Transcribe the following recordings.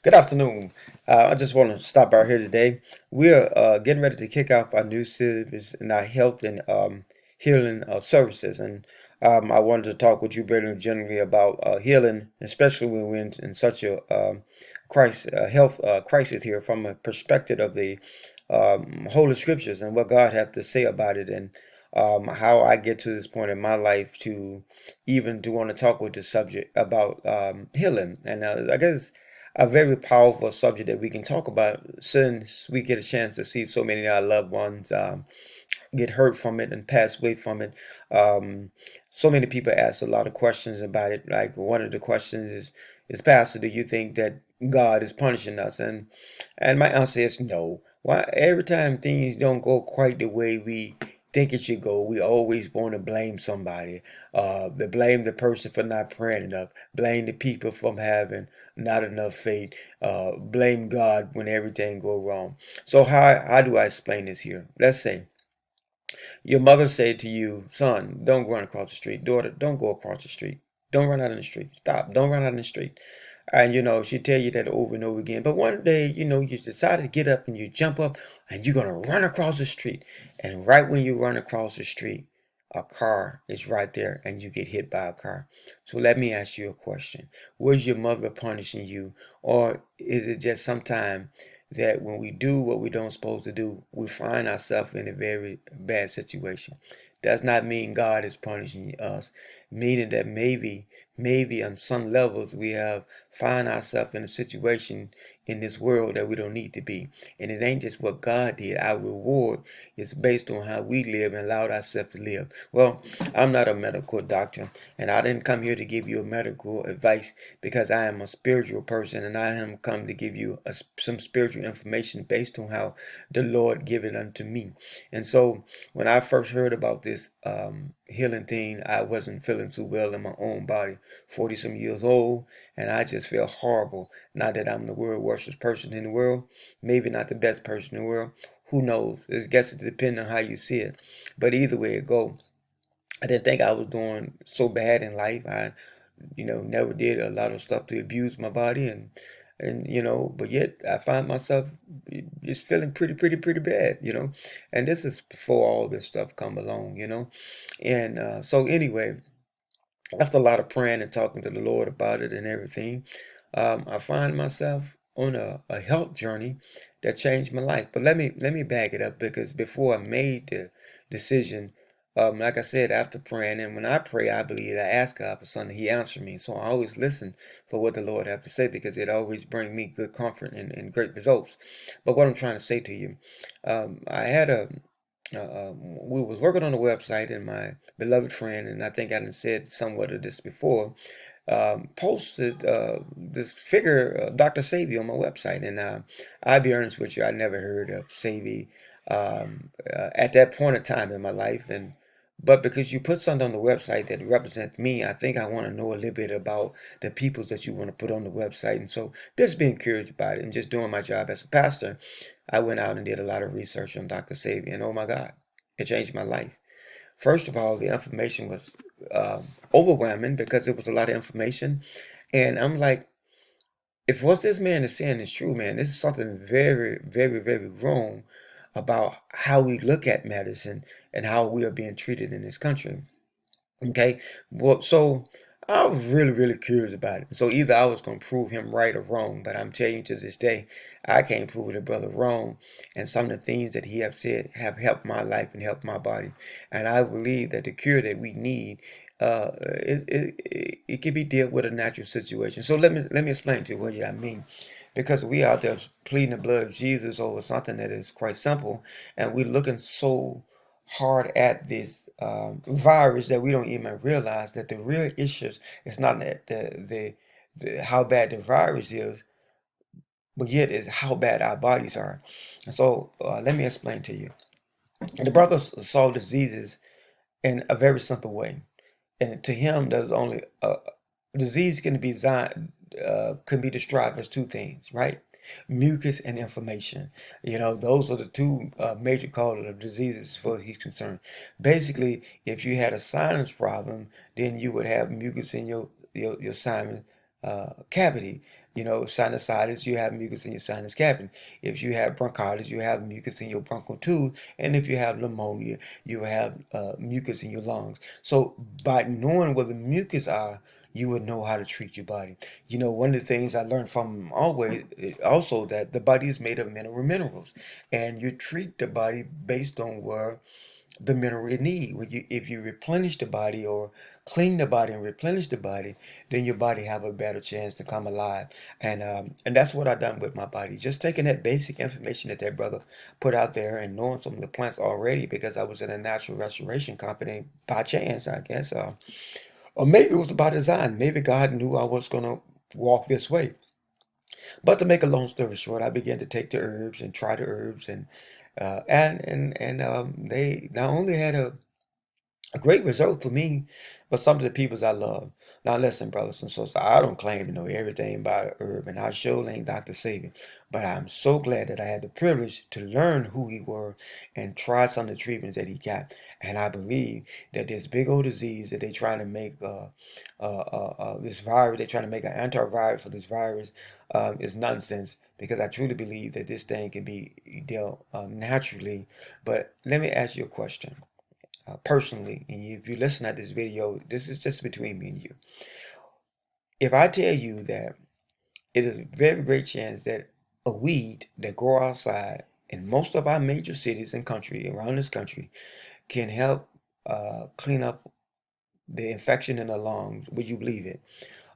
Good afternoon. I just want to stop by here today. We're getting ready to kick off our new series in our health and healing services. And I wanted to talk with you, Brendan, generally about healing, especially when we're in such a health crisis here from a perspective of the Holy Scriptures and what God has to say about it. And how I get to this point in my life to even to want to talk with the subject about healing. And I guess a very powerful subject that we can talk about since we get a chance to see so many of our loved ones get hurt from it and pass away from it. So many people ask a lot of questions about it. Like one of the questions is Pastor, do you think that God is punishing us? And my answer is no. Why every time things don't go quite the way we think it should go, we always want to blame somebody. To blame the person for not praying enough, blame the people for having not enough faith, blame God when everything go wrong. So how do I explain this here? Let's say your mother said to you, son, don't run across the street. Daughter, don't go across the street. Don't run out in the street. Stop. Don't run out in the street. And she tell you that over and over again. But one day, you decided to get up and you jump up and you're gonna run across the street. And right when you run across the street, a car is right there and you get hit by a car. So let me ask you a question. Was your mother punishing you? Or is it just sometime that when we do what we don't supposed to do, we find ourselves in a very bad situation? Does not mean God is punishing us, meaning that maybe on some levels we have find ourselves in a situation in this world that we don't need to be. And it ain't just what God did. Our reward is based on how we live and allowed ourselves to live. Well, I'm not a medical doctor, and I didn't come here to give you a medical advice because I am a spiritual person, and I am come to give you some spiritual information based on how the Lord give it unto me. And so when I first heard about this healing thing, I wasn't feeling too well in my own body. 40 some years old, and I just feel horrible. Not that I'm the worst person in the world, maybe not the best person in the world. Who knows? I guess it depends on how you see it. But either way it go, I didn't think I was doing so bad in life. I, never did a lot of stuff to abuse my body and but yet I find myself just feeling pretty bad. And this is before all this stuff come along. And so anyway, after a lot of praying and talking to the Lord about it and everything, I find myself on a health journey that changed my life. But let me back it up because before I made the decision, like I said, after praying, and when I pray, I believe I ask God for something, He answered me. So I always listen for what the Lord have to say because it always brings me good comfort and great results. But what I'm trying to say to you, I had we was working on the website, and my beloved friend, and I think I done said somewhat of this before, posted this figure, Dr. Savy, on my website. And I'll be honest with you, I never heard of Savy at that point in time in my life. But because you put something on the website that represents me, I think I want to know a little bit about the peoples that you want to put on the website. And so just being curious about it and just doing my job as a pastor, I went out and did a lot of research on Dr. Savy, and oh my God, it changed my life. First of all, the information was overwhelming because it was a lot of information. And I'm like, if what this man is saying is true, man, this is something very wrong about how we look at medicine and how we are being treated in this country. Okay, well, so I was really curious about it. So either I was gonna prove him right or wrong, but I'm telling you to this day, I can't prove the brother wrong. And some of the things that he have said have helped my life and helped my body. And I believe that the cure that we need, it can be dealt with a natural situation. So let me explain to you what I mean. Because we out there pleading the blood of Jesus over something that is quite simple, and we're looking so hard at this virus that we don't even realize that the real issues is not that the how bad the virus is, but yet is how bad our bodies are. And so let me explain to you. The brother saw diseases in a very simple way, and to him, there's only disease can be described as two things, right? Mucus and inflammation. Those are the two major causes of diseases as far as he's concerned. Basically, if you had a sinus problem, then you would have mucus in your sinus cavity. Sinusitis, you have mucus in your sinus cavity. If you have bronchitis, you have mucus in your bronchial tube. And if you have pneumonia, you have mucus in your lungs. So by knowing where the mucus are, you would know how to treat your body. One of the things I learned from always also that the body is made of minerals, and you treat the body based on where the mineral it need. If you replenish the body or clean the body and replenish the body, then your body have a better chance to come alive. And that's what I done with my body. Just taking that basic information that that brother put out there and knowing some of the plants already because I was in a natural restoration company by chance, I guess. Or maybe it was by design. Maybe God knew I was gonna walk this way. But to make a long story short, I began to take the herbs and try the herbs and they not only had a great result for me, but some of the peoples I love. Now, listen, brothers and sisters, I don't claim to know everything about herb, and I sure ain't Dr. Sabian, but I'm so glad that I had the privilege to learn who he were and try some of the treatments that he got. And I believe that this big old disease that they trying to make, this virus, they're trying to make an antivirus for this virus, is nonsense because I truly believe that this thing can be dealt naturally. But let me ask you a question personally, and if you listen at this video, this is just between me and you. If I tell you that it is a very great chance that a weed that grow outside in most of our major cities and country around this country can help clean up the infection in the lungs, would you believe it?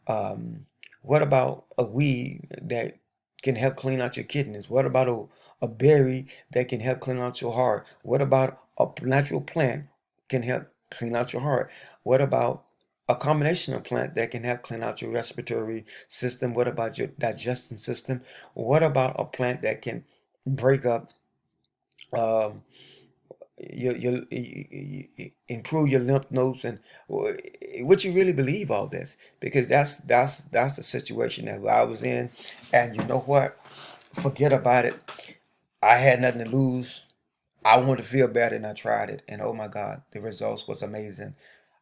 Um, what about a weed that can help clean out your kidneys? What about a berry that can help clean out your heart? What about a natural plant can help clean out your heart? What about a combination of plant that can help clean out your respiratory system? What about your digestion system? What about a plant that can break up um, you improve your lymph nodes and what you really believe all this because that's the situation that I was in, and you know what, forget about it. I had nothing to lose. I wanted to feel better and I tried it, and oh my God, the results was amazing.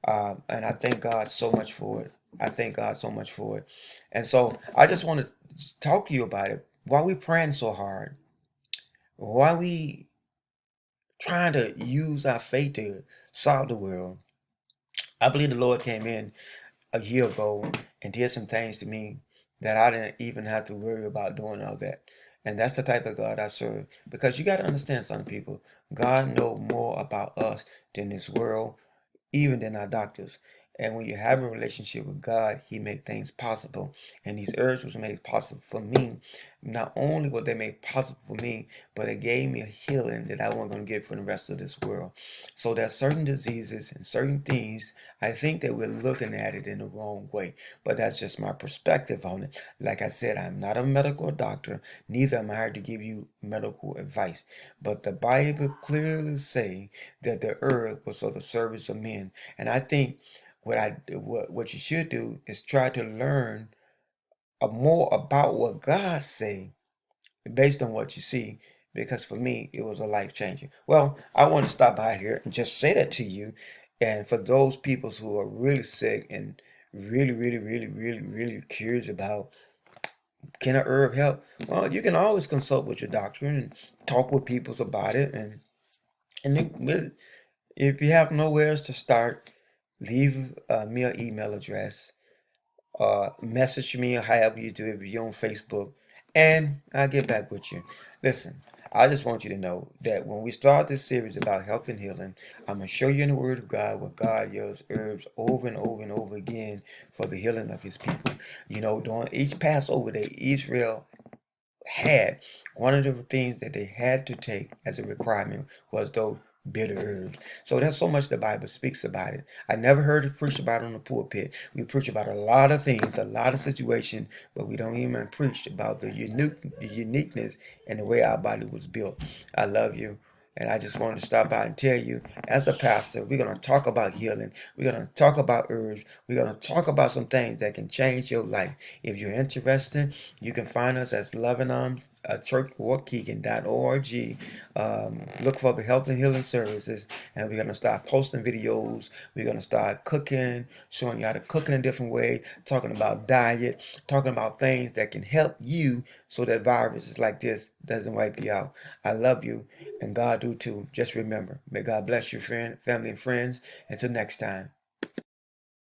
And I thank God so much for it. I thank God so much for it. And so I just want to talk to you about it. Why we praying so hard, why we trying to use our faith to solve the world. I believe the Lord came in a year ago and did some things to me that I didn't even have to worry about doing all that. And that's the type of God I serve. Because you got to understand something, people. God knows more about us than this world, even than our doctors. And when you have a relationship with God, He make things possible. And these herbs was made possible for me. Not only were they made possible for me, but it gave me a healing that I wasn't going to get from the rest of this world. So there's certain diseases and certain things, I think that we're looking at it in the wrong way. But that's just my perspective on it. Like I said, I'm not a medical doctor, neither am I here to give you medical advice. But the Bible clearly say that the herb was for the service of men. And I think what you should do is try to learn more about what God say based on what you see, because for me it was a life changing. Well, I want to stop by here and just say that to you, and for those people who are really sick and really curious about can a herb help, well, you can always consult with your doctor and talk with people about it, if you have nowhere else to start, leave me an email address, message me or however you do it, if you're on Facebook, and I'll get back with you. Listen, I just want you to know that when we start this series about health and healing, I'm going to show you in the Word of God where God uses herbs over and over and over again for the healing of His people. During each Passover that Israel had, one of the things that they had to take as a requirement was those bitter herbs. So that's so much the Bible speaks about it. I never heard it preached about on the pulpit. We preach about a lot of things, a lot of situations, but we don't even preach about the uniqueness and the way our body was built. I love you. And I just wanted to stop by and tell you, as a pastor, we're going to talk about healing. We're going to talk about herbs. We're going to talk about some things that can change your life. If you're interested, you can find us as Loving Arms churchwaukegan.org. Look for the Health and Healing Services, and we're going to start posting videos. We're going to start cooking, showing you how to cook in a different way, talking about diet, talking about things that can help you so that viruses like this doesn't wipe you out. I love you, and God do too. Just remember, may God bless you, friend, family, and friends. Until next time.